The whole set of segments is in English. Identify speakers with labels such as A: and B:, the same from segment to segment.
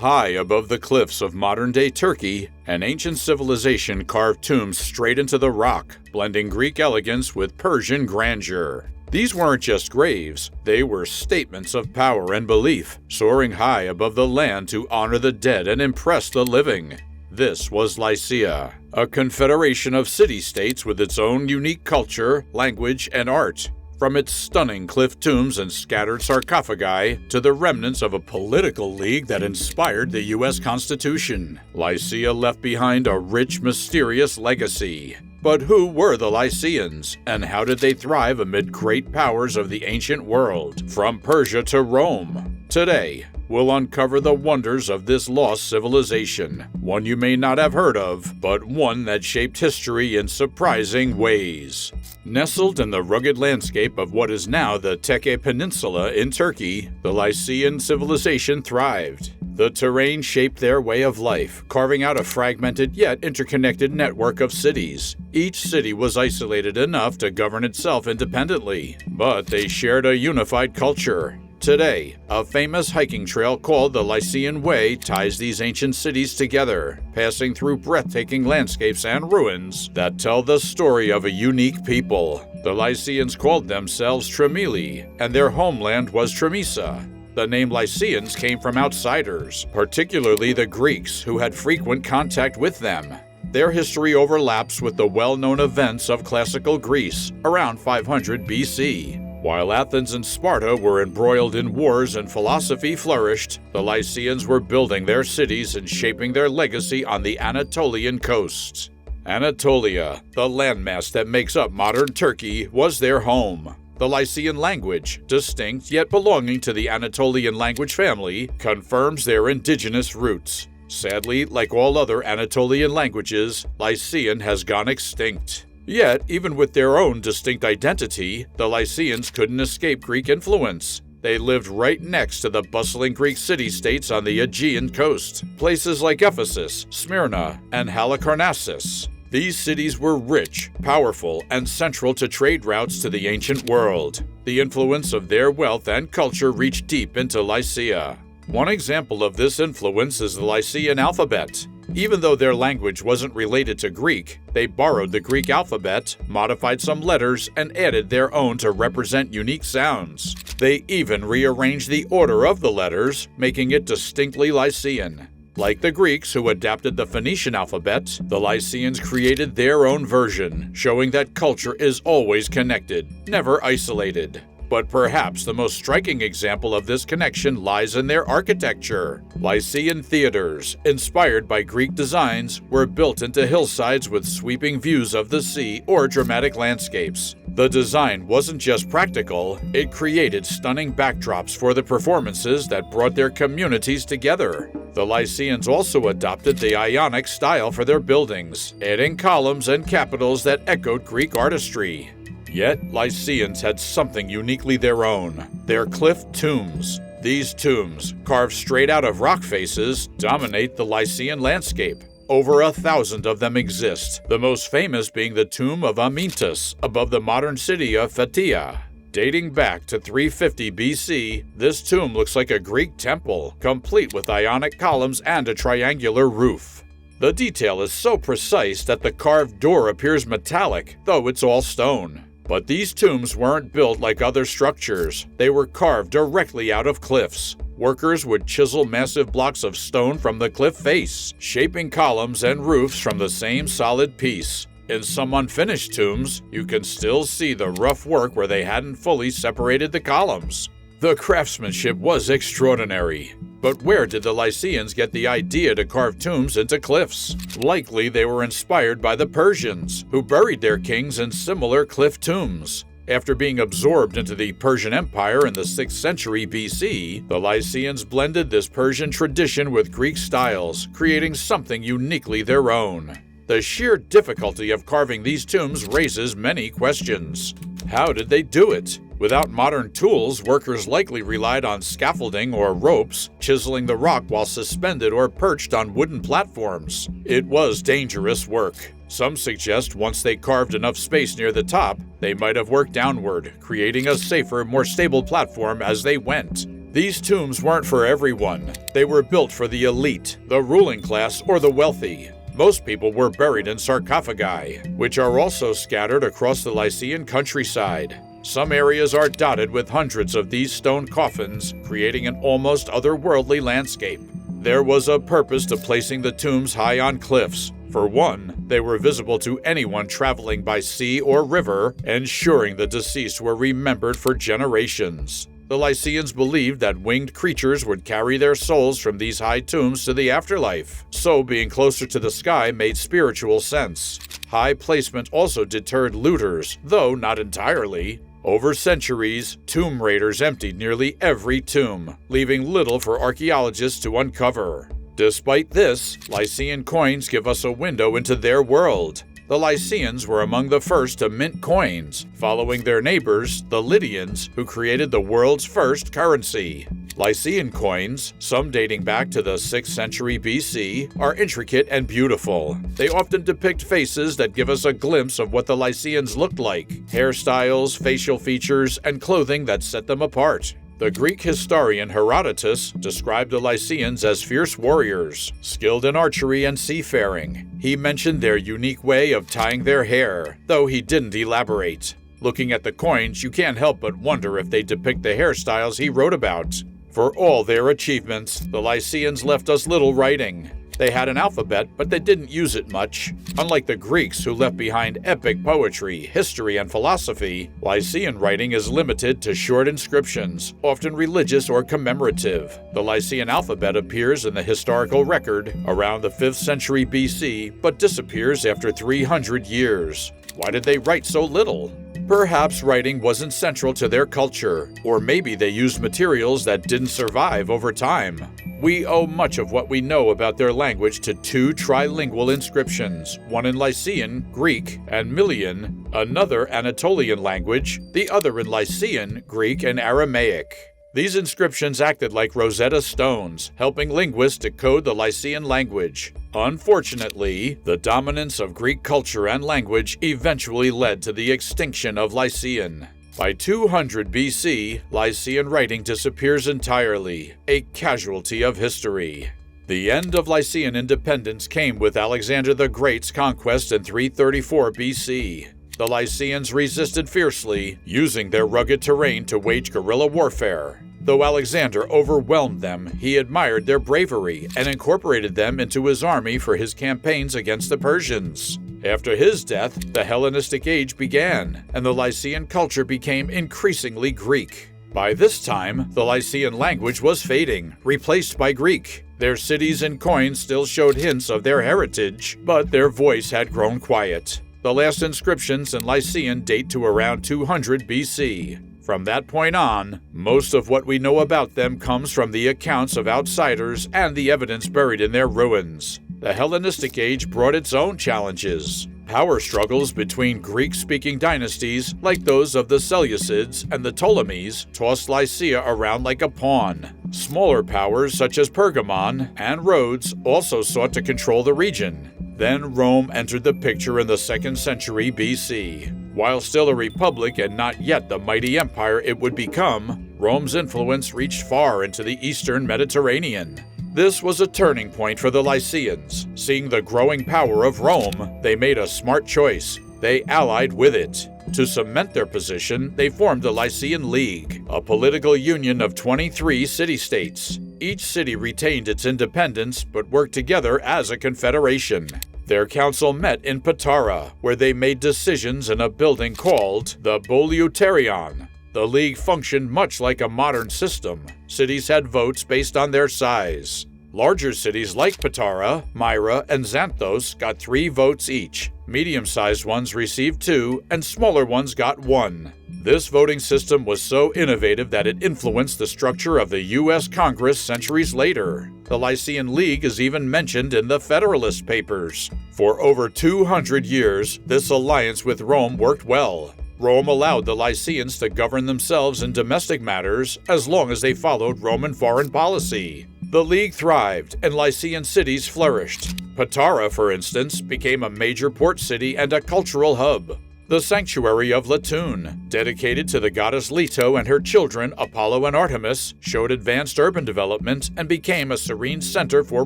A: High above the cliffs of modern-day Turkey, an ancient civilization carved tombs straight into the rock, blending Greek elegance with Persian grandeur. These weren't just graves, they were statements of power and belief, soaring high above the land to honor the dead and impress the living. This was Lycia, a confederation of city-states with its own unique culture, language, and art. From its stunning cliff tombs and scattered sarcophagi to the remnants of a political league that inspired the U.S. Constitution, Lycia left behind a rich, mysterious legacy. But who were the Lycians, and how did they thrive amid great powers of the ancient world, from Persia to Rome? Today, we'll uncover the wonders of this lost civilization, one you may not have heard of, but one that shaped history in surprising ways. Nestled in the rugged landscape of what is now the Teke Peninsula in Turkey, the Lycian civilization thrived. The terrain shaped their way of life, carving out a fragmented yet interconnected network of cities. Each city was isolated enough to govern itself independently, but they shared a unified culture. Today, a famous hiking trail called the Lycian Way ties these ancient cities together, passing through breathtaking landscapes and ruins that tell the story of a unique people. The Lycians called themselves Tremili, and their homeland was Tremisa. The name Lycians came from outsiders, particularly the Greeks, who had frequent contact with them. Their history overlaps with the well-known events of classical Greece around 500 BC. While Athens and Sparta were embroiled in wars and philosophy flourished, the Lycians were building their cities and shaping their legacy on the Anatolian coast. Anatolia, the landmass that makes up modern Turkey, was their home. The Lycian language, distinct yet belonging to the Anatolian language family, confirms their indigenous roots. Sadly, like all other Anatolian languages, Lycian has gone extinct. Yet, even with their own distinct identity, the Lycians couldn't escape Greek influence. They lived right next to the bustling Greek city-states on the Aegean coast, places like Ephesus, Smyrna, and Halicarnassus. These cities were rich, powerful, and central to trade routes to the ancient world. The influence of their wealth and culture reached deep into Lycia. One example of this influence is the Lycian alphabet. Even though their language wasn't related to Greek, they borrowed the Greek alphabet, modified some letters, and added their own to represent unique sounds. They even rearranged the order of the letters, making it distinctly Lycian. Like the Greeks who adapted the Phoenician alphabet, the Lycians created their own version, showing that culture is always connected, never isolated. But perhaps the most striking example of this connection lies in their architecture. Lycian theaters, inspired by Greek designs, were built into hillsides with sweeping views of the sea or dramatic landscapes. The design wasn't just practical, it created stunning backdrops for the performances that brought their communities together. The Lycians also adopted the Ionic style for their buildings, adding columns and capitals that echoed Greek artistry. Yet, Lycians had something uniquely their own: their cliff tombs. These tombs, carved straight out of rock faces, dominate the Lycian landscape. Over 1,000 of them exist, the most famous being the tomb of Amyntas above the modern city of Phthia. Dating back to 350 BC, this tomb looks like a Greek temple, complete with Ionic columns and a triangular roof. The detail is so precise that the carved door appears metallic, though it's all stone. But these tombs weren't built like other structures. They were carved directly out of cliffs. Workers would chisel massive blocks of stone from the cliff face, shaping columns and roofs from the same solid piece. In some unfinished tombs, you can still see the rough work where they hadn't fully separated the columns. The craftsmanship was extraordinary. But where did the Lycians get the idea to carve tombs into cliffs? Likely they were inspired by the Persians, who buried their kings in similar cliff tombs. After being absorbed into the Persian Empire in the 6th century BC, the Lycians blended this Persian tradition with Greek styles, creating something uniquely their own. The sheer difficulty of carving these tombs raises many questions. How did they do it? Without modern tools, workers likely relied on scaffolding or ropes, chiseling the rock while suspended or perched on wooden platforms. It was dangerous work. Some suggest once they carved enough space near the top, they might have worked downward, creating a safer, more stable platform as they went. These tombs weren't for everyone. They were built for the elite, the ruling class, or the wealthy. Most people were buried in sarcophagi, which are also scattered across the Lycian countryside. Some areas are dotted with hundreds of these stone coffins, creating an almost otherworldly landscape. There was a purpose to placing the tombs high on cliffs. For one, they were visible to anyone traveling by sea or river, ensuring the deceased were remembered for generations. The Lycians believed that winged creatures would carry their souls from these high tombs to the afterlife, so being closer to the sky made spiritual sense. High placement also deterred looters, though not entirely. Over centuries, tomb raiders emptied nearly every tomb, leaving little for archaeologists to uncover. Despite this, Lycian coins give us a window into their world. The Lycians were among the first to mint coins, following their neighbors, the Lydians, who created the world's first currency. Lycian coins, some dating back to the 6th century BC, are intricate and beautiful. They often depict faces that give us a glimpse of what the Lycians looked like, hairstyles, facial features, and clothing that set them apart. The Greek historian Herodotus described the Lycians as fierce warriors, skilled in archery and seafaring. He mentioned their unique way of tying their hair, though he didn't elaborate. Looking at the coins, you can't help but wonder if they depict the hairstyles he wrote about. For all their achievements, the Lycians left us little writing. They had an alphabet, but they didn't use it much. Unlike the Greeks, who left behind epic poetry, history, and philosophy, Lycian writing is limited to short inscriptions, often religious or commemorative. The Lycian alphabet appears in the historical record around the 5th century BC, but disappears after 300 years. Why did they write so little? Perhaps writing wasn't central to their culture, or maybe they used materials that didn't survive over time. We owe much of what we know about their language to two trilingual inscriptions, one in Lycian, Greek, and Melian, another Anatolian language, the other in Lycian, Greek, and Aramaic. These inscriptions acted like Rosetta Stones, helping linguists decode the Lycian language. Unfortunately, the dominance of Greek culture and language eventually led to the extinction of Lycian. By 200 BC, Lycian writing disappears entirely, a casualty of history. The end of Lycian independence came with Alexander the Great's conquest in 334 BC. The Lycians resisted fiercely, using their rugged terrain to wage guerrilla warfare. Though Alexander overwhelmed them, he admired their bravery and incorporated them into his army for his campaigns against the Persians. After his death, the Hellenistic Age began, and the Lycian culture became increasingly Greek. By this time, the Lycian language was fading, replaced by Greek. Their cities and coins still showed hints of their heritage, but their voice had grown quiet. The last inscriptions in Lycian date to around 200 BC. From that point on, most of what we know about them comes from the accounts of outsiders and the evidence buried in their ruins. The Hellenistic Age brought its own challenges. Power struggles between Greek-speaking dynasties, like those of the Seleucids and the Ptolemies, tossed Lycia around like a pawn. Smaller powers such as Pergamon and Rhodes also sought to control the region. Then Rome entered the picture in the 2nd century BC. While still a republic and not yet the mighty empire it would become, Rome's influence reached far into the eastern Mediterranean. This was a turning point for the Lycians. Seeing the growing power of Rome, they made a smart choice. They allied with it. To cement their position, they formed the Lycian League, a political union of 23 city-states. Each city retained its independence but worked together as a confederation. Their council met in Patara, where they made decisions in a building called the Boleutarion. The League functioned much like a modern system. Cities had votes based on their size. Larger cities like Patara, Myra, and Xanthos got 3 votes each. Medium-sized ones received 2, and smaller ones got 1. This voting system was so innovative that it influenced the structure of the U.S. Congress centuries later. The Lycian League is even mentioned in the Federalist Papers. For over 200 years, this alliance with Rome worked well. Rome allowed the Lycians to govern themselves in domestic matters as long as they followed Roman foreign policy. The League thrived, and Lycian cities flourished. Patara, for instance, became a major port city and a cultural hub. The sanctuary of Latun, dedicated to the goddess Leto and her children Apollo and Artemis, showed advanced urban development and became a serene center for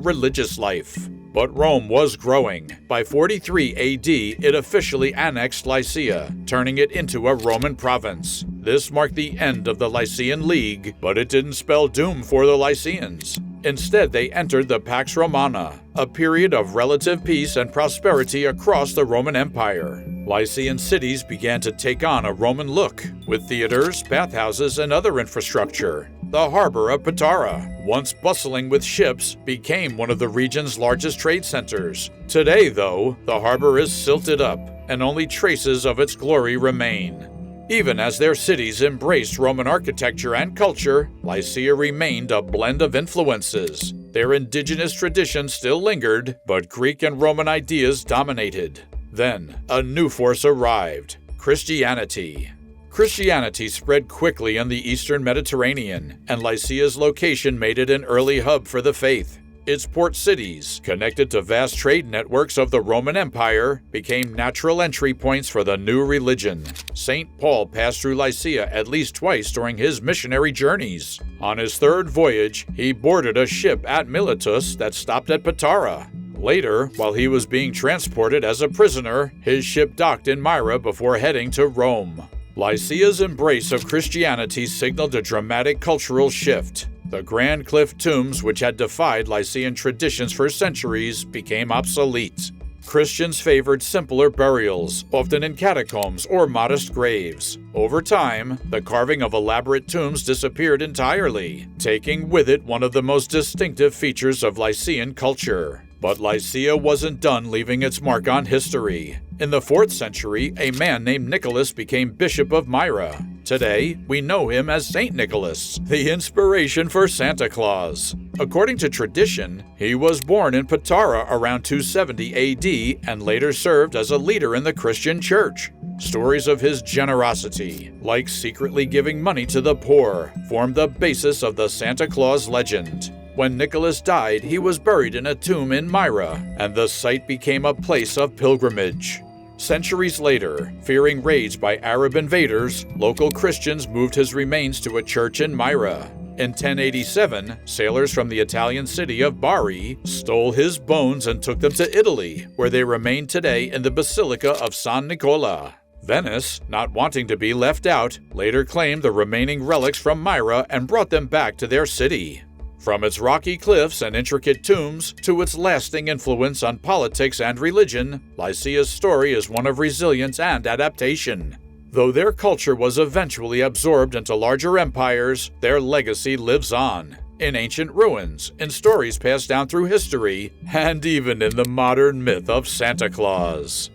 A: religious life. But Rome was growing. By 43 AD, it officially annexed Lycia, turning it into a Roman province. This marked the end of the Lycian League, but it didn't spell doom for the Lycians. Instead, they entered the Pax Romana, a period of relative peace and prosperity across the Roman Empire. Lycian cities began to take on a Roman look, with theaters, bathhouses, and other infrastructure. The harbor of Patara, once bustling with ships, became one of the region's largest trade centers. Today, though, the harbor is silted up, and only traces of its glory remain. Even as their cities embraced Roman architecture and culture, Lycia remained a blend of influences. Their indigenous traditions still lingered, but Greek and Roman ideas dominated. Then, a new force arrived: Christianity. Christianity spread quickly in the eastern Mediterranean, and Lycia's location made it an early hub for the faith. Its port cities, connected to vast trade networks of the Roman Empire, became natural entry points for the new religion. St. Paul passed through Lycia at least twice during his missionary journeys. On his third voyage, he boarded a ship at Miletus that stopped at Patara. Later, while he was being transported as a prisoner, his ship docked in Myra before heading to Rome. Lycia's embrace of Christianity signaled a dramatic cultural shift. The grand cliff tombs, which had defied Lycian traditions for centuries, became obsolete. Christians favored simpler burials, often in catacombs or modest graves. Over time, the carving of elaborate tombs disappeared entirely, taking with it one of the most distinctive features of Lycian culture. But Lycia wasn't done leaving its mark on history. In the 4th century, a man named Nicholas became Bishop of Myra. Today, we know him as Saint Nicholas, the inspiration for Santa Claus. According to tradition, he was born in Patara around 270 AD and later served as a leader in the Christian church. Stories of his generosity, like secretly giving money to the poor, formed the basis of the Santa Claus legend. When Nicholas died, he was buried in a tomb in Myra, and the site became a place of pilgrimage. Centuries later, fearing raids by Arab invaders, local Christians moved his remains to a church in Myra. In 1087, sailors from the Italian city of Bari stole his bones and took them to Italy, where they remain today in the Basilica of San Nicola. Venice, not wanting to be left out, later claimed the remaining relics from Myra and brought them back to their city. From its rocky cliffs and intricate tombs to its lasting influence on politics and religion, Lycia's story is one of resilience and adaptation. Though their culture was eventually absorbed into larger empires, their legacy lives on. In ancient ruins, in stories passed down through history, and even in the modern myth of Santa Claus.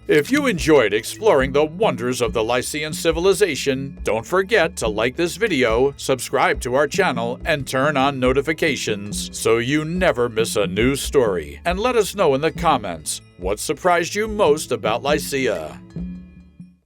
A: If you enjoyed exploring the wonders of the Lycian civilization, don't forget to like this video, subscribe to our channel, and turn on notifications so you never miss a new story. And let us know in the comments what surprised you most about Lycia.